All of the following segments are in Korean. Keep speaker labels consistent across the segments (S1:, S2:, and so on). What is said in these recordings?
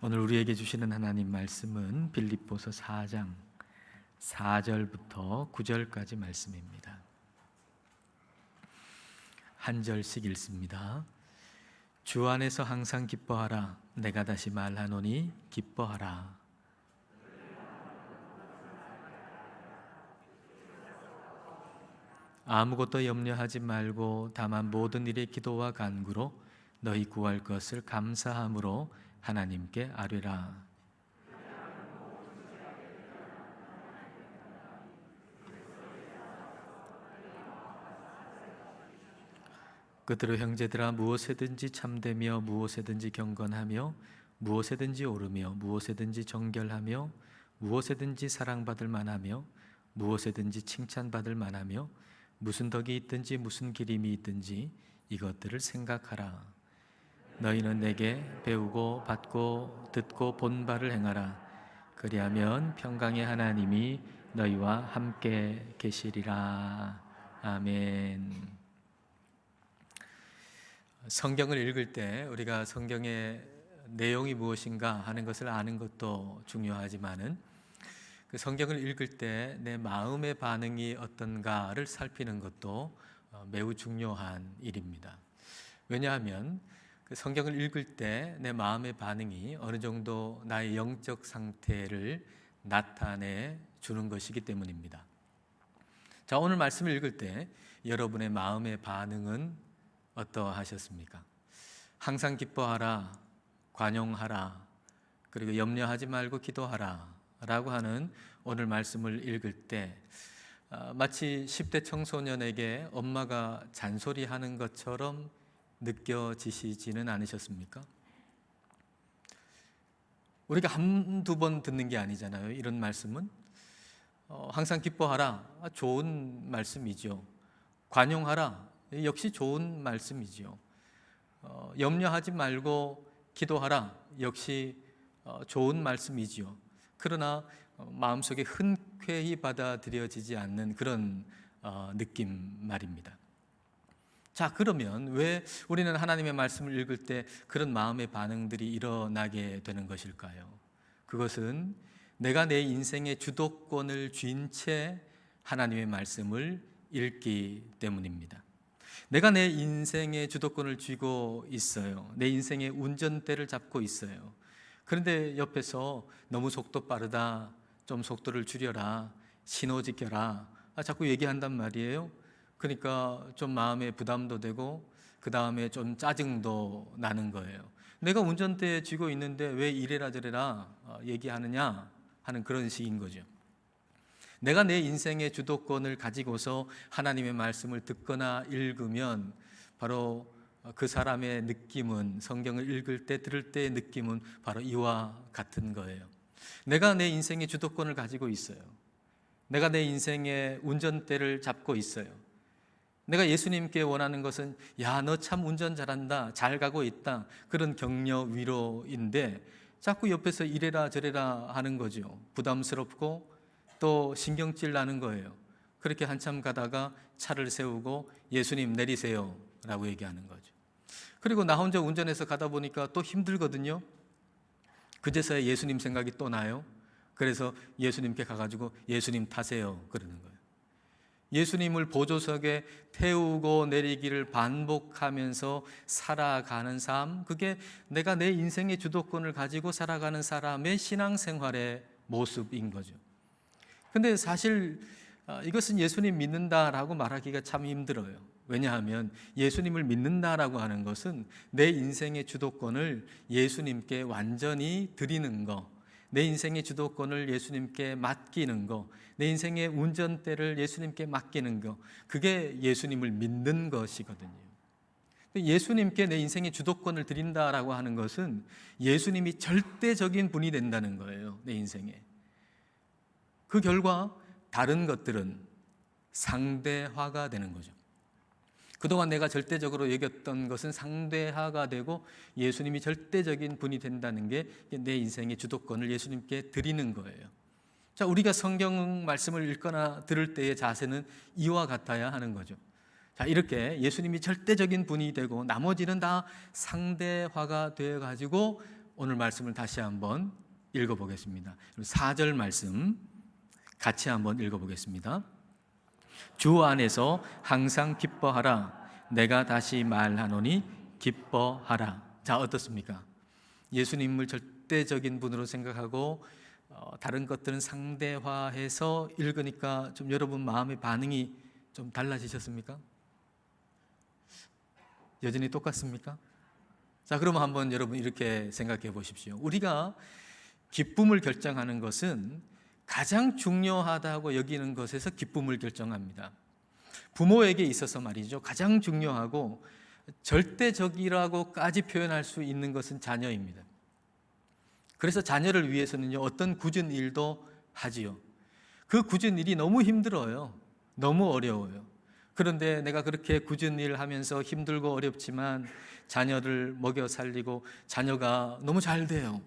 S1: 오늘 우리에게 주시는 하나님 말씀은 빌립보서 4장 4절부터 9절까지 말씀입니다. 한 절씩 읽습니다. 주 안에서 항상 기뻐하라. 내가 다시 말하노니 기뻐하라. 아무것도 염려하지 말고 다만 모든 일에 기도와 간구로 너희 구할 것을 감사함으로 하나님께 아뢰라. 끝으로 형제들아, 무엇에든지 참되며 무엇에든지 경건하며 무엇에든지 오르며 무엇에든지 정결하며 무엇에든지 사랑받을 만하며 무엇에든지 칭찬받을 만하며 무슨 덕이 있든지 무슨 기림이 있든지 이것들을 생각하라. 너희는 내게 배우고 받고 듣고 본 바를 행하라. 그리하면 평강의 하나님이 너희와 함께 계시리라. 아멘. 성경을 읽을 때 우리가 성경의 내용이 무엇인가 하는 것을 아는 것도 중요하지만은 그 성경을 읽을 때 내 마음의 반응이 어떤가를 살피는 것도 매우 중요한 일입니다. 왜냐하면 그 성경을 읽을 때 내 마음의 반응이 어느 정도 나의 영적 상태를 나타내 주는 것이기 때문입니다. 자, 오늘 말씀을 읽을 때 여러분의 마음의 반응은 어떠하셨습니까? 항상 기뻐하라, 관용하라, 그리고 염려하지 말고 기도하라 라고 하는 오늘 말씀을 읽을 때 마치 10대 청소년에게 엄마가 잔소리하는 것처럼 느껴지시지는 않으셨습니까? 우리가 한두 번 듣는 게 아니잖아요. 이런 말씀은 항상 기뻐하라, 좋은 말씀이죠. 관용하라, 역시 좋은 말씀이죠. 염려하지 말고 기도하라, 역시 좋은 말씀이지요. 그러나 마음속에 흔쾌히 받아들여지지 않는 그런 느낌 말입니다. 자, 그러면 왜 우리는 하나님의 말씀을 읽을 때 그런 마음의 반응들이 일어나게 되는 것일까요? 그것은 내가 내 인생의 주도권을 쥔 채 하나님의 말씀을 읽기 때문입니다. 내가 내 인생의 주도권을 쥐고 있어요. 내 인생의 운전대를 잡고 있어요. 그런데 옆에서 너무 속도 빠르다, 좀 속도를 줄여라, 신호 지켜라, 자꾸 얘기한단 말이에요. 그러니까 좀 마음에 부담도 되고 그 다음에 좀 짜증도 나는 거예요. 내가 운전대에 쥐고 있는데 왜 이래라 저래라 얘기하느냐 하는 그런 식인 거죠. 내가 내 인생의 주도권을 가지고서 하나님의 말씀을 듣거나 읽으면 바로 그 사람의 느낌은, 성경을 읽을 때 들을 때의 느낌은 바로 이와 같은 거예요. 내가 내 인생의 주도권을 가지고 있어요. 내가 내 인생의 운전대를 잡고 있어요. 내가 예수님께 원하는 것은 야, 너 참 운전 잘한다, 잘 가고 있다, 그런 격려 위로인데 자꾸 옆에서 이래라 저래라 하는 거죠. 부담스럽고 또 신경질 나는 거예요. 그렇게 한참 가다가 차를 세우고 예수님 내리세요 라고 얘기하는 거죠. 그리고 나 혼자 운전해서 가다 보니까 또 힘들거든요. 그제서야 예수님 생각이 또 나요. 그래서 예수님께 가가지고 예수님 타세요 그러는 거예요. 예수님을 보조석에 태우고 내리기를 반복하면서 살아가는 삶, 그게 내가 내 인생의 주도권을 가지고 살아가는 사람의 신앙생활의 모습인 거죠. 근데 사실 이것은 예수님 믿는다라고 말하기가 참 힘들어요. 왜냐하면 예수님을 믿는다라고 하는 것은 내 인생의 주도권을 예수님께 완전히 드리는 거, 내 인생의 주도권을 예수님께 맡기는 거, 내 인생의 운전대를 예수님께 맡기는 거, 그게 예수님을 믿는 것이거든요. 예수님께 내 인생의 주도권을 드린다라고 하는 것은 예수님이 절대적인 분이 된다는 거예요, 내 인생에. 그 결과 다른 것들은 상대화가 되는 거죠. 그동안 내가 절대적으로 여겼던 것은 상대화가 되고 예수님이 절대적인 분이 된다는 게 내 인생의 주도권을 예수님께 드리는 거예요. 자, 우리가 성경 말씀을 읽거나 들을 때의 자세는 이와 같아야 하는 거죠. 자, 이렇게 예수님이 절대적인 분이 되고 나머지는 다 상대화가 되어가지고 오늘 말씀을 다시 한번 읽어보겠습니다. 4절 말씀 같이 한번 읽어보겠습니다. 주 안에서 항상 기뻐하라. 내가 다시 말하노니 기뻐하라. 자, 어떻습니까? 예수님을 절대적인 분으로 생각하고 다른 것들은 상대화해서 읽으니까 좀 여러분 마음의 반응이 좀 달라지셨습니까? 여전히 똑같습니까? 자, 그러면 한번 여러분 이렇게 생각해 보십시오. 우리가 기쁨을 결정하는 것은 가장 중요하다고 여기는 것에서 기쁨을 결정합니다. 부모에게 있어서 말이죠, 가장 중요하고 절대적이라고까지 표현할 수 있는 것은 자녀입니다. 그래서 자녀를 위해서는요, 어떤 굳은 일도 하지요. 그 굳은 일이 너무 힘들어요. 너무 어려워요. 그런데 내가 그렇게 굳은 일 하면서 힘들고 어렵지만 자녀를 먹여 살리고 자녀가 너무 잘 돼요.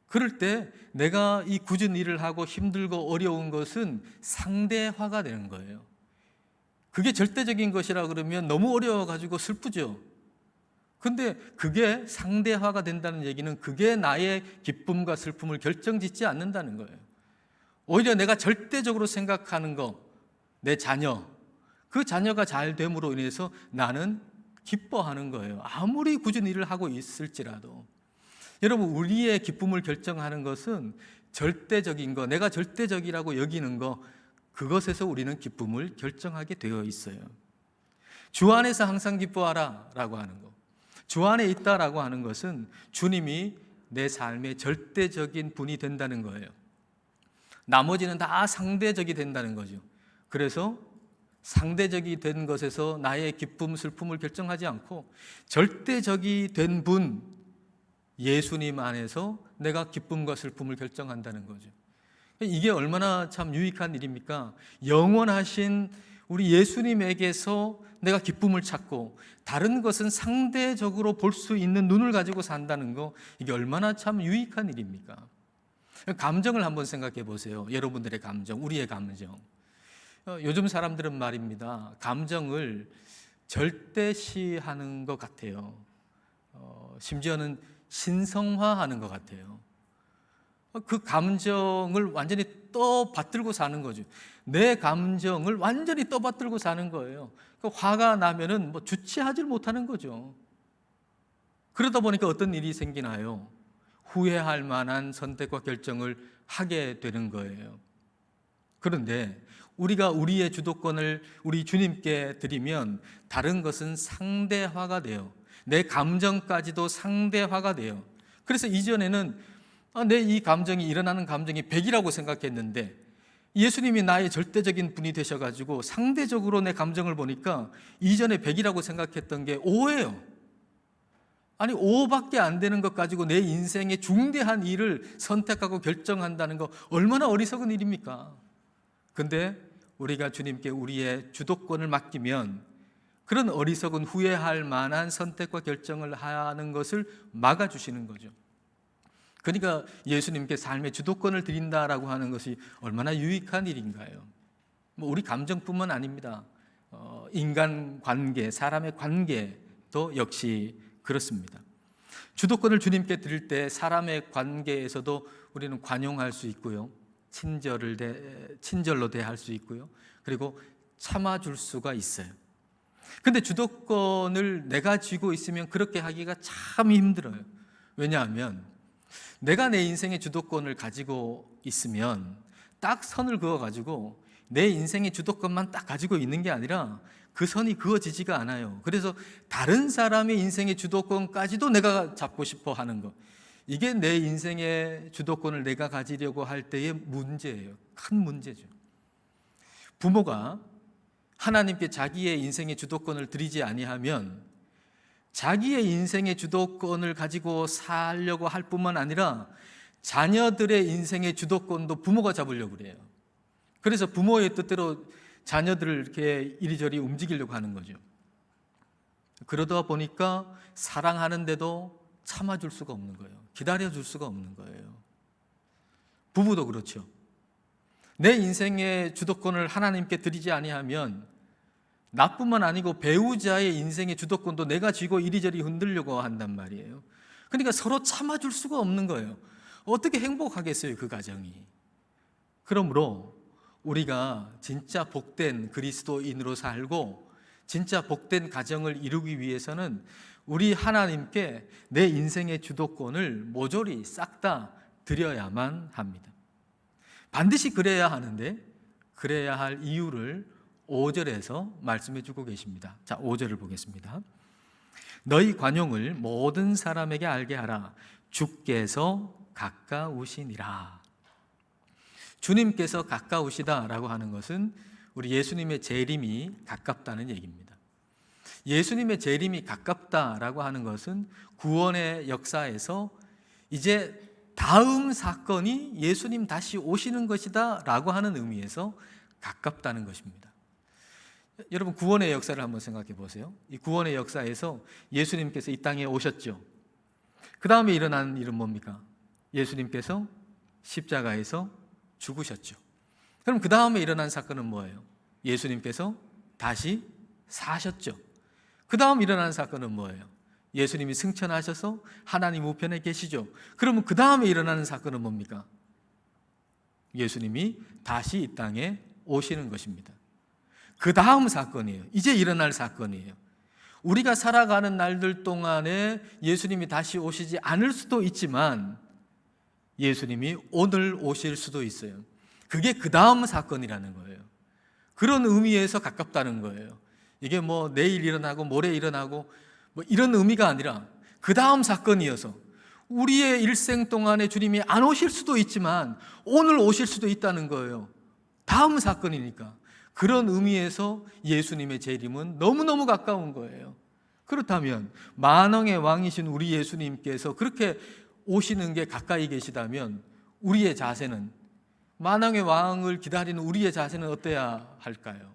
S1: 그럴 때 내가 이 굳은 일을 하고 힘들고 어려운 것은 상대화가 되는 거예요. 그게 절대적인 것이라 그러면 너무 어려워가지고 슬프죠. 근데 그게 상대화가 된다는 얘기는 그게 나의 기쁨과 슬픔을 결정짓지 않는다는 거예요. 오히려 내가 절대적으로 생각하는 거, 내 자녀, 그 자녀가 잘 됨으로 인해서 나는 기뻐하는 거예요. 아무리 굳은 일을 하고 있을지라도. 여러분, 우리의 기쁨을 결정하는 것은 절대적인 거, 내가 절대적이라고 여기는 거, 그것에서 우리는 기쁨을 결정하게 되어 있어요. 주 안에서 항상 기뻐하라 라고 하는 거, 주 안에 있다라고 하는 것은 주님이 내 삶의 절대적인 분이 된다는 거예요. 나머지는 다 상대적이 된다는 거죠. 그래서 상대적이 된 것에서 나의 기쁨, 슬픔을 결정하지 않고 절대적이 된 분, 예수님 안에서 내가 기쁨과 슬픔을 결정한다는 거죠. 이게 얼마나 참 유익한 일입니까? 영원하신 우리 예수님에게서 내가 기쁨을 찾고 다른 것은 상대적으로 볼 수 있는 눈을 가지고 산다는 거, 이게 얼마나 참 유익한 일입니까? 감정을 한번 생각해 보세요. 여러분들의 감정, 우리의 감정. 요즘 사람들은 말입니다, 감정을 절대시하는 것 같아요. 심지어는 신성화하는 것 같아요. 그 감정을 완전히 떠받들고 사는 거죠. 내 감정을 완전히 떠받들고 사는 거예요. 화가 나면은 뭐 주체하지 못하는 거죠. 그러다 보니까 어떤 일이 생기나요? 후회할 만한 선택과 결정을 하게 되는 거예요. 그런데 우리가 우리의 주도권을 우리 주님께 드리면 다른 것은 상대화가 돼요. 내 감정까지도 상대화가 돼요. 그래서 이전에는 내 이 감정이, 일어나는 감정이 100이라고 생각했는데 예수님이 나의 절대적인 분이 되셔가지고 상대적으로 내 감정을 보니까 이전에 100이라고 생각했던 게 5예요. 아니, 5밖에 안 되는 것 가지고 내 인생의 중대한 일을 선택하고 결정한다는 거 얼마나 어리석은 일입니까? 근데 우리가 주님께 우리의 주도권을 맡기면 그런 어리석은 후회할 만한 선택과 결정을 하는 것을 막아주시는 거죠. 그러니까 예수님께 삶의 주도권을 드린다라고 하는 것이 얼마나 유익한 일인가요? 뭐 우리 감정뿐만 아닙니다. 인간 관계, 사람의 관계도 역시 그렇습니다. 주도권을 주님께 드릴 때 사람의 관계에서도 우리는 관용할 수 있고요, 친절로 대할 수 있고요, 그리고 참아줄 수가 있어요. 근데 주도권을 내가 쥐고 있으면 그렇게 하기가 참 힘들어요. 왜냐하면 내가 내 인생의 주도권을 가지고 있으면 딱 선을 그어가지고 내 인생의 주도권만 딱 가지고 있는 게 아니라 그 선이 그어지지가 않아요. 그래서 다른 사람의 인생의 주도권까지도 내가 잡고 싶어 하는 것, 이게 내 인생의 주도권을 내가 가지려고 할 때의 문제예요. 큰 문제죠. 부모가 하나님께 자기의 인생의 주도권을 드리지 아니하면 자기의 인생의 주도권을 가지고 살려고 할 뿐만 아니라 자녀들의 인생의 주도권도 부모가 잡으려고 그래요. 그래서 부모의 뜻대로 자녀들을 이렇게 이리저리 움직이려고 하는 거죠. 그러다 보니까 사랑하는데도 참아줄 수가 없는 거예요. 기다려줄 수가 없는 거예요. 부부도 그렇죠. 내 인생의 주도권을 하나님께 드리지 아니하면 나뿐만 아니고 배우자의 인생의 주도권도 내가 쥐고 이리저리 흔들려고 한단 말이에요. 그러니까 서로 참아줄 수가 없는 거예요. 어떻게 행복하겠어요, 그 가정이. 그러므로 우리가 진짜 복된 그리스도인으로 살고 진짜 복된 가정을 이루기 위해서는 우리 하나님께 내 인생의 주도권을 모조리 싹 다 드려야만 합니다. 반드시 그래야 하는데, 그래야 할 이유를 5절에서 말씀해 주고 계십니다. 자, 5절을 보겠습니다. 너희 관용을 모든 사람에게 알게 하라. 주께서 가까우시니라. 주님께서 가까우시다라고 하는 것은 우리 예수님의 재림이 가깝다는 얘기입니다. 예수님의 재림이 가깝다라고 하는 것은 구원의 역사에서 이제 다음 사건이 예수님 다시 오시는 것이다 라고 하는 의미에서 가깝다는 것입니다. 여러분, 구원의 역사를 한번 생각해 보세요. 이 구원의 역사에서 예수님께서 이 땅에 오셨죠. 그 다음에 일어난 일은 뭡니까? 예수님께서 십자가에서 죽으셨죠. 그럼 그 다음에 일어난 사건은 뭐예요? 예수님께서 다시 사셨죠. 그 다음 일어난 사건은 뭐예요? 예수님이 승천하셔서 하나님 우편에 계시죠. 그러면 그 다음에 일어나는 사건은 뭡니까? 예수님이 다시 이 땅에 오시는 것입니다. 그 다음 사건이에요. 이제 일어날 사건이에요. 우리가 살아가는 날들 동안에 예수님이 다시 오시지 않을 수도 있지만 예수님이 오늘 오실 수도 있어요. 그게 그 다음 사건이라는 거예요. 그런 의미에서 가깝다는 거예요. 이게 뭐 내일 일어나고 모레 일어나고 뭐 이런 의미가 아니라 그 다음 사건이어서 우리의 일생 동안에 주님이 안 오실 수도 있지만 오늘 오실 수도 있다는 거예요. 다음 사건이니까. 그런 의미에서 예수님의 재림은 너무너무 가까운 거예요. 그렇다면 만왕의 왕이신 우리 예수님께서 그렇게 오시는 게 가까이 계시다면 우리의 자세는, 만왕의 왕을 기다리는 우리의 자세는 어때야 할까요?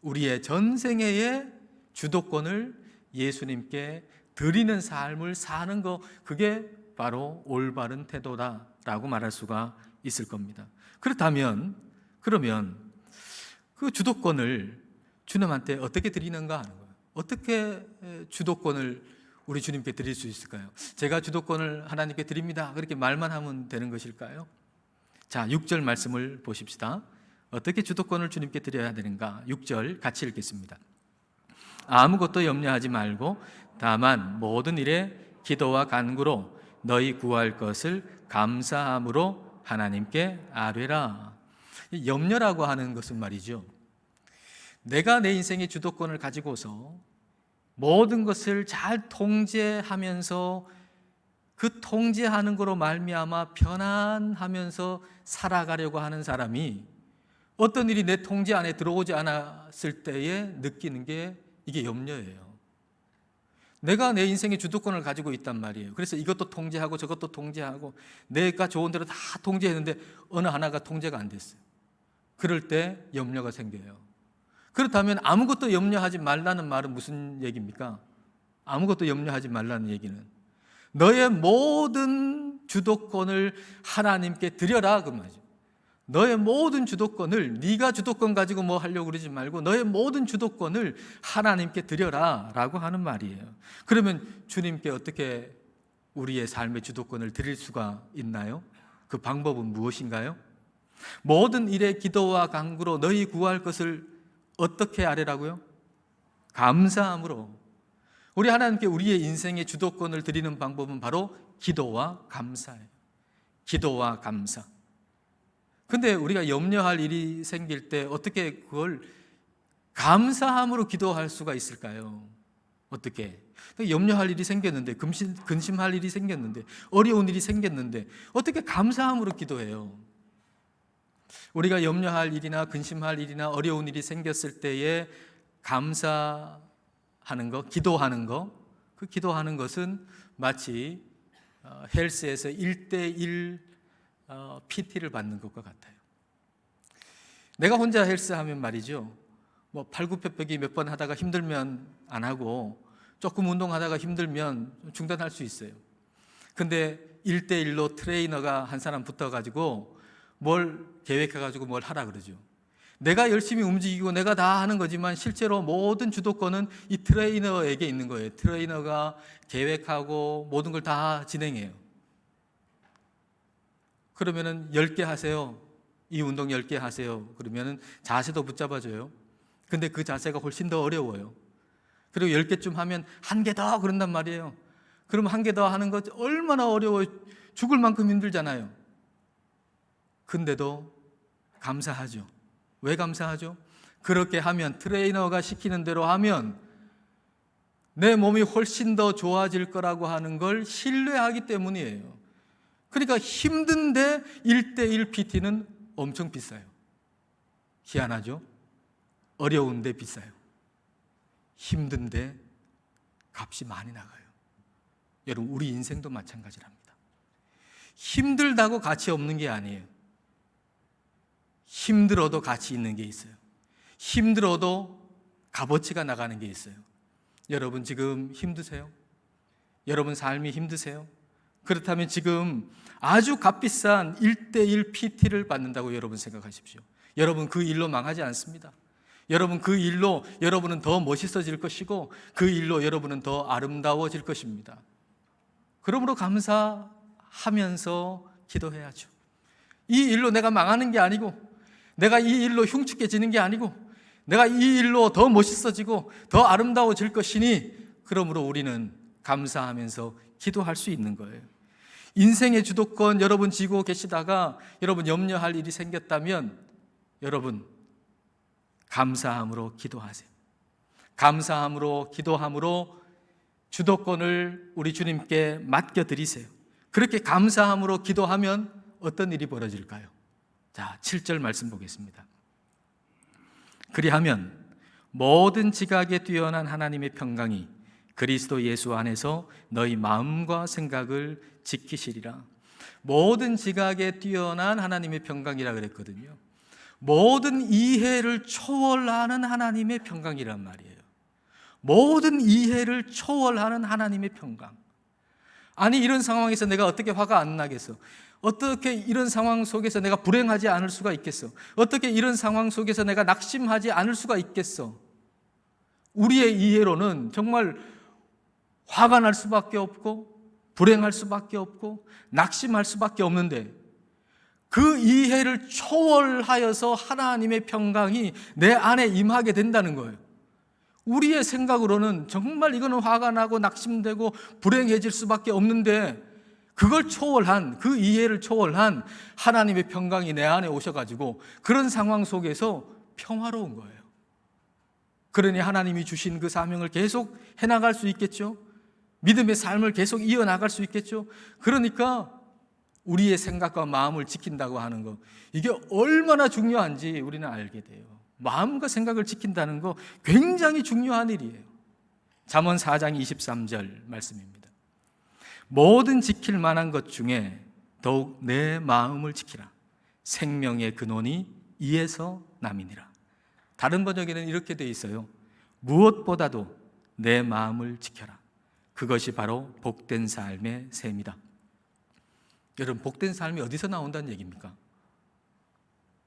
S1: 우리의 전생애의 주도권을 예수님께 드리는 삶을 사는 거, 그게 바로 올바른 태도다라고 말할 수가 있을 겁니다. 그러면 그 주도권을 주님한테 어떻게 드리는가 하는 거예요. 어떻게 주도권을 우리 주님께 드릴 수 있을까요? 제가 주도권을 하나님께 드립니다, 그렇게 말만 하면 되는 것일까요? 자, 6절 말씀을 보십시다. 어떻게 주도권을 주님께 드려야 되는가? 6절 같이 읽겠습니다. 아무것도 염려하지 말고 다만 모든 일에 기도와 간구로 너희 구할 것을 감사함으로 하나님께 아뢰라. 염려라고 하는 것은 말이죠, 내가 내 인생의 주도권을 가지고서 모든 것을 잘 통제하면서 그 통제하는 거로 말미암아 편안하면서 살아가려고 하는 사람이 어떤 일이 내 통제 안에 들어오지 않았을 때에 느끼는 게 이게 염려예요. 내가 내 인생의 주도권을 가지고 있단 말이에요. 그래서 이것도 통제하고 저것도 통제하고 내가 좋은 대로 다 통제했는데 어느 하나가 통제가 안 됐어요. 그럴 때 염려가 생겨요. 그렇다면 아무것도 염려하지 말라는 말은 무슨 얘기입니까? 아무것도 염려하지 말라는 얘기는 너의 모든 주도권을 하나님께 드려라, 그 말이죠. 너의 모든 주도권을, 네가 주도권 가지고 뭐 하려고 그러지 말고 너의 모든 주도권을 하나님께 드려라 라고 하는 말이에요. 그러면 주님께 어떻게 우리의 삶의 주도권을 드릴 수가 있나요? 그 방법은 무엇인가요? 모든 일에 기도와 간구로 너희 구할 것을 어떻게 아뢰라고요? 감사함으로. 우리 하나님께 우리의 인생의 주도권을 드리는 방법은 바로 기도와 감사예요. 기도와 감사. 근데 우리가 염려할 일이 생길 때 어떻게 그걸 감사함으로 기도할 수가 있을까요? 어떻게? 염려할 일이 생겼는데, 근심할 일이 생겼는데, 어려운 일이 생겼는데 어떻게 감사함으로 기도해요? 우리가 염려할 일이나 근심할 일이나 어려운 일이 생겼을 때에 감사하는 거, 기도하는 거, 그 기도하는 것은 마치 헬스에서 1:1 PT를 받는 것과 같아요. 내가 혼자 헬스하면 말이죠, 뭐 팔굽혀펴기 몇 번 하다가 힘들면 안 하고 조금 운동하다가 힘들면 중단할 수 있어요. 근데 1:1로 트레이너가 한 사람 붙어가지고 뭘 계획해가지고 뭘 하라 그러죠. 내가 열심히 움직이고 내가 다 하는 거지만 실제로 모든 주도권은 이 트레이너에게 있는 거예요. 트레이너가 계획하고 모든 걸 다 진행해요. 그러면은 10개 하세요. 이 운동 10개 하세요. 그러면은 자세도 붙잡아줘요. 근데 그 자세가 훨씬 더 어려워요. 그리고 10개쯤 하면 1개 더 그런단 말이에요. 그러면 1개 더 하는 것 얼마나 어려워요. 죽을 만큼 힘들잖아요. 근데도 감사하죠. 왜 감사하죠? 그렇게 하면, 트레이너가 시키는 대로 하면 내 몸이 훨씬 더 좋아질 거라고 하는 걸 신뢰하기 때문이에요. 그러니까 힘든데 1:1 PT는 엄청 비싸요. 희한하죠? 어려운데 비싸요. 힘든데 값이 많이 나가요. 여러분, 우리 인생도 마찬가지랍니다. 힘들다고 가치 없는 게 아니에요. 힘들어도 가치 있는 게 있어요. 힘들어도 값어치가 나가는 게 있어요. 여러분 지금 힘드세요? 여러분 삶이 힘드세요? 그렇다면 지금 아주 값비싼 1:1 PT를 받는다고 여러분 생각하십시오. 여러분 그 일로 망하지 않습니다. 여러분 그 일로 여러분은 더 멋있어질 것이고 그 일로 여러분은 더 아름다워질 것입니다. 그러므로 감사하면서 기도해야죠. 이 일로 내가 망하는 게 아니고, 내가 이 일로 흉측해지는 게 아니고, 내가 이 일로 더 멋있어지고 더 아름다워질 것이니, 그러므로 우리는 감사하면서 기도할 수 있는 거예요. 인생의 주도권 여러분 쥐고 계시다가 여러분 염려할 일이 생겼다면 여러분 감사함으로 기도하세요. 감사함으로 기도함으로 주도권을 우리 주님께 맡겨드리세요. 그렇게 감사함으로 기도하면 어떤 일이 벌어질까요? 자, 7절 말씀 보겠습니다. 그리하면 모든 지각에 뛰어난 하나님의 평강이 그리스도 예수 안에서 너희 마음과 생각을 지키시리라. 모든 지각에 뛰어난 하나님의 평강이라 그랬거든요. 모든 이해를 초월하는 하나님의 평강이란 말이에요. 모든 이해를 초월하는 하나님의 평강. 아니, 이런 상황에서 내가 어떻게 화가 안 나겠어? 어떻게 이런 상황 속에서 내가 불행하지 않을 수가 있겠어? 어떻게 이런 상황 속에서 내가 낙심하지 않을 수가 있겠어? 우리의 이해로는 정말 화가 날 수밖에 없고 불행할 수밖에 없고 낙심할 수밖에 없는데, 그 이해를 초월하여서 하나님의 평강이 내 안에 임하게 된다는 거예요. 우리의 생각으로는 정말 이거는 화가 나고 낙심되고 불행해질 수밖에 없는데, 그걸 초월한, 그 이해를 초월한 하나님의 평강이 내 안에 오셔가지고 그런 상황 속에서 평화로운 거예요. 그러니 하나님이 주신 그 사명을 계속 해나갈 수 있겠죠. 믿음의 삶을 계속 이어나갈 수 있겠죠. 그러니까 우리의 생각과 마음을 지킨다고 하는 거, 이게 얼마나 중요한지 우리는 알게 돼요. 마음과 생각을 지킨다는 거 굉장히 중요한 일이에요. 잠언 4장 23절 말씀입니다. 모든 지킬 만한 것 중에 더욱 내 마음을 지키라. 생명의 근원이 이에서 남이니라. 다른 번역에는 이렇게 되어 있어요. 무엇보다도 내 마음을 지켜라. 그것이 바로 복된 삶의 셈이다. 여러분, 복된 삶이 어디서 나온다는 얘기입니까?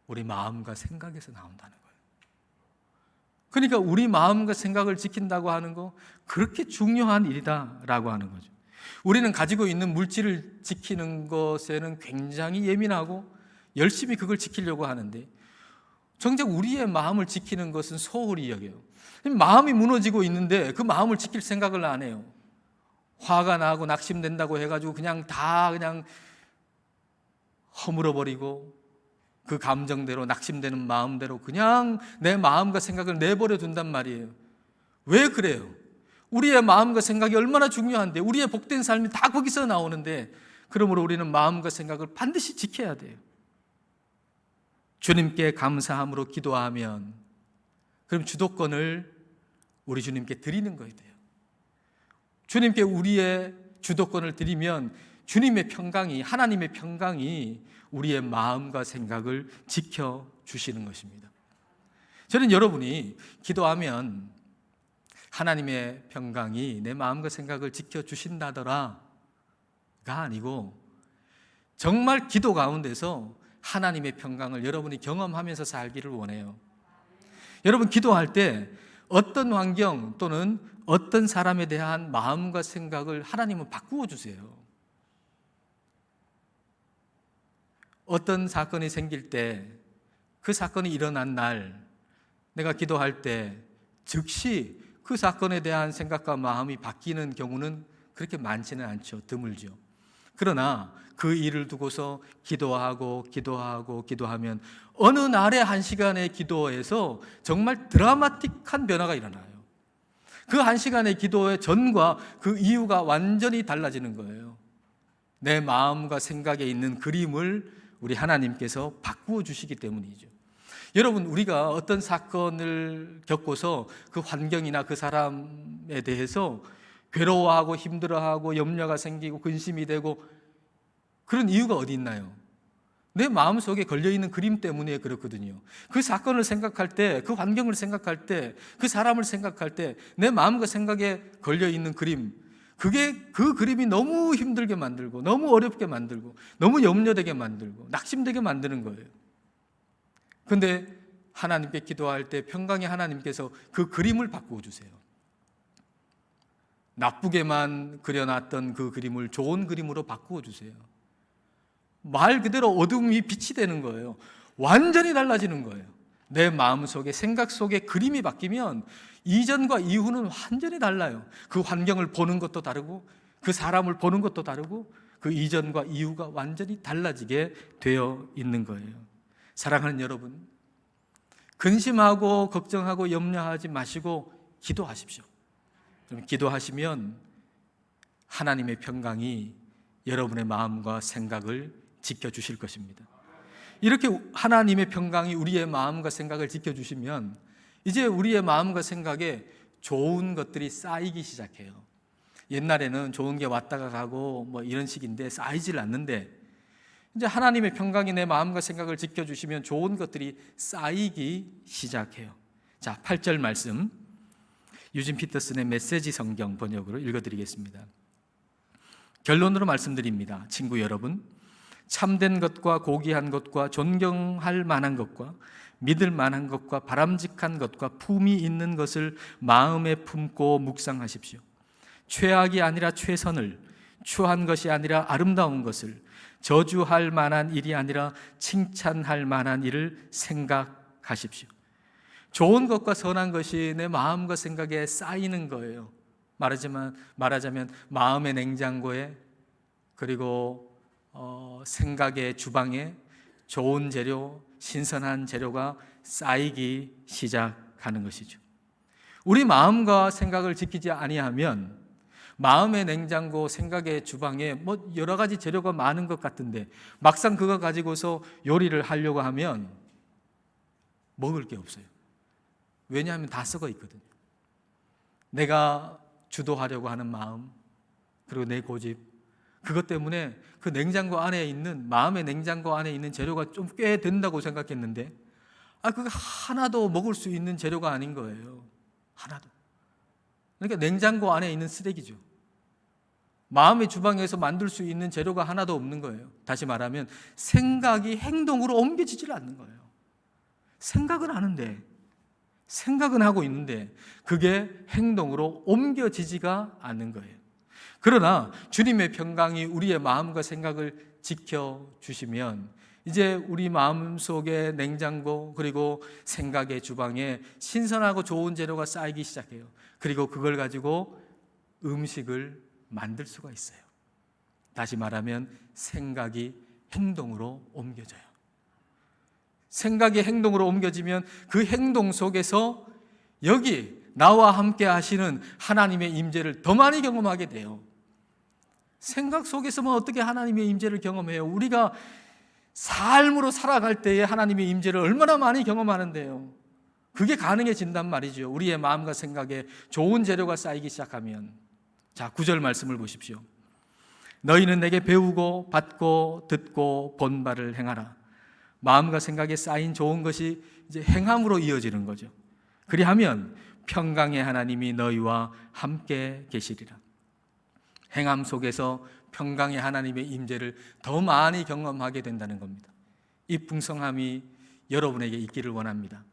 S1: 우리 마음과 생각에서 나온다는 거예요. 그러니까 우리 마음과 생각을 지킨다고 하는 거 그렇게 중요한 일이다라고 하는 거죠. 우리는 가지고 있는 물질을 지키는 것에는 굉장히 예민하고 열심히 그걸 지키려고 하는데, 정작 우리의 마음을 지키는 것은 소홀히 여겨요. 마음이 무너지고 있는데 그 마음을 지킬 생각을 안 해요. 화가 나고 낙심된다고 해가지고 그냥 허물어버리고 그 감정대로, 낙심되는 마음대로 그냥 내 마음과 생각을 내버려 둔단 말이에요. 왜 그래요? 우리의 마음과 생각이 얼마나 중요한데, 우리의 복된 삶이 다 거기서 나오는데, 그러므로 우리는 마음과 생각을 반드시 지켜야 돼요. 주님께 감사함으로 기도하면 그럼 주도권을 우리 주님께 드리는 거예요. 주님께 우리의 주도권을 드리면 주님의 평강이, 하나님의 평강이 우리의 마음과 생각을 지켜주시는 것입니다. 저는 여러분이 기도하면 하나님의 평강이 내 마음과 생각을 지켜주신다더라가 아니고, 정말 기도 가운데서 하나님의 평강을 여러분이 경험하면서 살기를 원해요. 여러분, 기도할 때 어떤 환경 또는 어떤 사람에 대한 마음과 생각을 하나님은 바꾸어 주세요. 어떤 사건이 생길 때, 그 사건이 일어난 날 내가 기도할 때 즉시 그 사건에 대한 생각과 마음이 바뀌는 경우는 그렇게 많지는 않죠. 드물죠. 그러나 그 일을 두고서 기도하면 어느 날의 한 시간의 기도에서 정말 드라마틱한 변화가 일어나요. 그 한 시간의 기도의 전과 그 이후가 완전히 달라지는 거예요. 내 마음과 생각에 있는 그림을 우리 하나님께서 바꾸어 주시기 때문이죠. 여러분, 우리가 어떤 사건을 겪고서 그 환경이나 그 사람에 대해서 괴로워하고 힘들어하고 염려가 생기고 근심이 되고 그런 이유가 어디 있나요? 내 마음속에 걸려있는 그림 때문에 그렇거든요. 그 사건을 생각할 때, 그 환경을 생각할 때, 그 사람을 생각할 때 내 마음과 생각에 걸려있는 그림, 그 그림이 너무 힘들게 만들고 너무 어렵게 만들고 너무 염려되게 만들고 낙심되게 만드는 거예요. 그런데 하나님께 기도할 때 평강의 하나님께서 그 그림을 바꾸어 주세요. 나쁘게만 그려놨던 그 그림을 좋은 그림으로 바꾸어 주세요. 말 그대로 어둠이 빛이 되는 거예요. 완전히 달라지는 거예요. 내 마음속에, 생각 속에 그림이 바뀌면 이전과 이후는 완전히 달라요. 그 환경을 보는 것도 다르고 그 사람을 보는 것도 다르고 그 이전과 이후가 완전히 달라지게 되어 있는 거예요. 사랑하는 여러분, 근심하고 걱정하고 염려하지 마시고 기도하십시오. 기도하시면 하나님의 평강이 여러분의 마음과 생각을 지켜주실 것입니다. 이렇게 하나님의 평강이 우리의 마음과 생각을 지켜주시면 이제 우리의 마음과 생각에 좋은 것들이 쌓이기 시작해요. 옛날에는 좋은 게 왔다가 가고 뭐 이런 식인데 쌓이질 않는데 이제 하나님의 평강이 내 마음과 생각을 지켜주시면 좋은 것들이 쌓이기 시작해요. 자, 8절 말씀 유진 피터슨의 메시지 성경 번역으로 읽어드리겠습니다. 결론으로 말씀드립니다. 친구 여러분, 참된 것과 고귀한 것과 존경할 만한 것과 믿을 만한 것과 바람직한 것과 품이 있는 것을 마음에 품고 묵상하십시오. 최악이 아니라 최선을, 추한 것이 아니라 아름다운 것을, 저주할 만한 일이 아니라 칭찬할 만한 일을 생각하십시오. 좋은 것과 선한 것이 내 마음과 생각에 쌓이는 거예요. 말하자면 마음의 냉장고에 그리고 생각의 주방에 좋은 재료, 신선한 재료가 쌓이기 시작하는 것이죠. 우리 마음과 생각을 지키지 아니하면 마음의 냉장고, 생각의 주방에 뭐 여러 가지 재료가 많은 것 같은데 막상 그거 가지고서 요리를 하려고 하면 먹을 게 없어요. 왜냐하면 다 썩어 있거든요. 내가 주도하려고 하는 마음, 그리고 내 고집, 그것 때문에 그 냉장고 안에 있는, 마음의 냉장고 안에 있는 재료가 좀 꽤 된다고 생각했는데 그게 하나도 먹을 수 있는 재료가 아닌 거예요. 하나도. 그러니까 냉장고 안에 있는 쓰레기죠. 마음의 주방에서 만들 수 있는 재료가 하나도 없는 거예요. 다시 말하면 생각이 행동으로 옮겨지질 않는 거예요. 생각은 하는데, 생각은 하고 있는데 그게 행동으로 옮겨지지가 않는 거예요. 그러나 주님의 평강이 우리의 마음과 생각을 지켜주시면 이제 우리 마음속의 냉장고 그리고 생각의 주방에 신선하고 좋은 재료가 쌓이기 시작해요. 그리고 그걸 가지고 음식을 만들 수가 있어요. 다시 말하면 생각이 행동으로 옮겨져요. 생각이 행동으로 옮겨지면 그 행동 속에서 여기 나와 함께 하시는 하나님의 임재를 더 많이 경험하게 돼요. 생각 속에서만 어떻게 하나님의 임재를 경험해요? 우리가 삶으로 살아갈 때에 하나님의 임재를 얼마나 많이 경험하는데요. 그게 가능해진단 말이죠. 우리의 마음과 생각에 좋은 재료가 쌓이기 시작하면. 자, 9절 말씀을 보십시오. 너희는 내게 배우고 받고 듣고 본 바를 행하라. 마음과 생각에 쌓인 좋은 것이 이제 행함으로 이어지는 거죠. 그리하면 평강의 하나님이 너희와 함께 계시리라. 행함 속에서 평강의 하나님의 임재를 더 많이 경험하게 된다는 겁니다. 이 풍성함이 여러분에게 있기를 원합니다.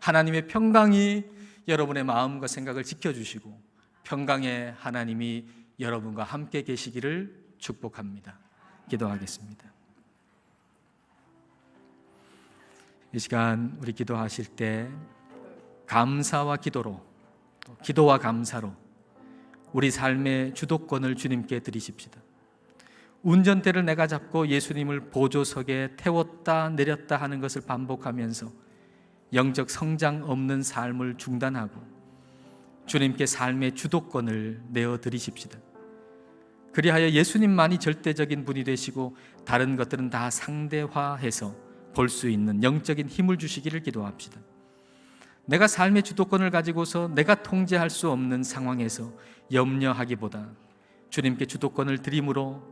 S1: 하나님의 평강이 여러분의 마음과 생각을 지켜주시고 평강의 하나님이 여러분과 함께 계시기를 축복합니다. 기도하겠습니다. 이 시간 우리 기도하실 때 감사와 기도로, 기도와 감사로 우리 삶의 주도권을 주님께 드리십시다. 운전대를 내가 잡고 예수님을 보조석에 태웠다 내렸다 하는 것을 반복하면서 영적 성장 없는 삶을 중단하고 주님께 삶의 주도권을 내어드리십시다. 그리하여 예수님만이 절대적인 분이 되시고 다른 것들은 다 상대화해서 볼 수 있는 영적인 힘을 주시기를 기도합시다. 내가 삶의 주도권을 가지고서 내가 통제할 수 없는 상황에서 염려하기보다 주님께 주도권을 드림으로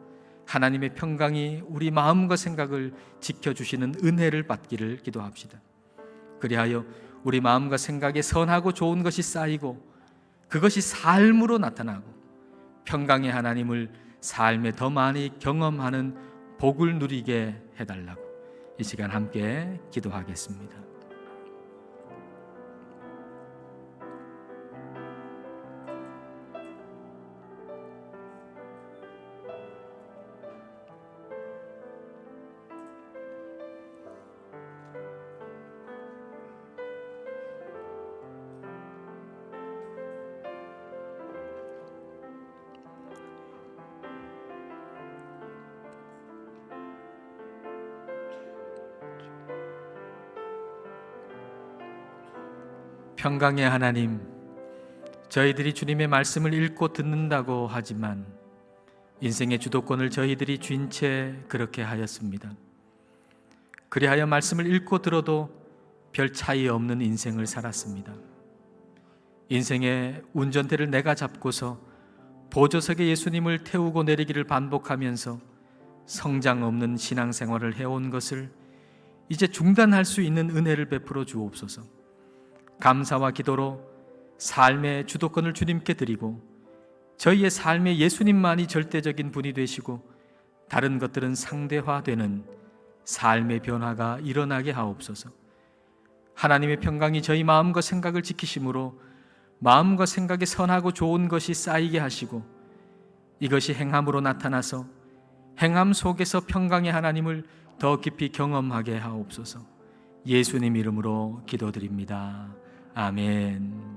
S1: 하나님의 평강이 우리 마음과 생각을 지켜주시는 은혜를 받기를 기도합시다. 그리하여 우리 마음과 생각에 선하고 좋은 것이 쌓이고 그것이 삶으로 나타나고 평강의 하나님을 삶에 더 많이 경험하는 복을 누리게 해달라고 이 시간 함께 기도하겠습니다. 평강의 하나님, 저희들이 주님의 말씀을 읽고 듣는다고 하지만 인생의 주도권을 저희들이 쥔 채 그렇게 하였습니다. 그리하여 말씀을 읽고 들어도 별 차이 없는 인생을 살았습니다. 인생의 운전대를 내가 잡고서 보조석에 예수님을 태우고 내리기를 반복하면서 성장 없는 신앙생활을 해온 것을 이제 중단할 수 있는 은혜를 베풀어 주옵소서. 감사와 기도로 삶의 주도권을 주님께 드리고 저희의 삶에 예수님만이 절대적인 분이 되시고 다른 것들은 상대화되는 삶의 변화가 일어나게 하옵소서. 하나님의 평강이 저희 마음과 생각을 지키심으로 마음과 생각에 선하고 좋은 것이 쌓이게 하시고 이것이 행함으로 나타나서 행함 속에서 평강의 하나님을 더 깊이 경험하게 하옵소서. 예수님 이름으로 기도드립니다. 아멘.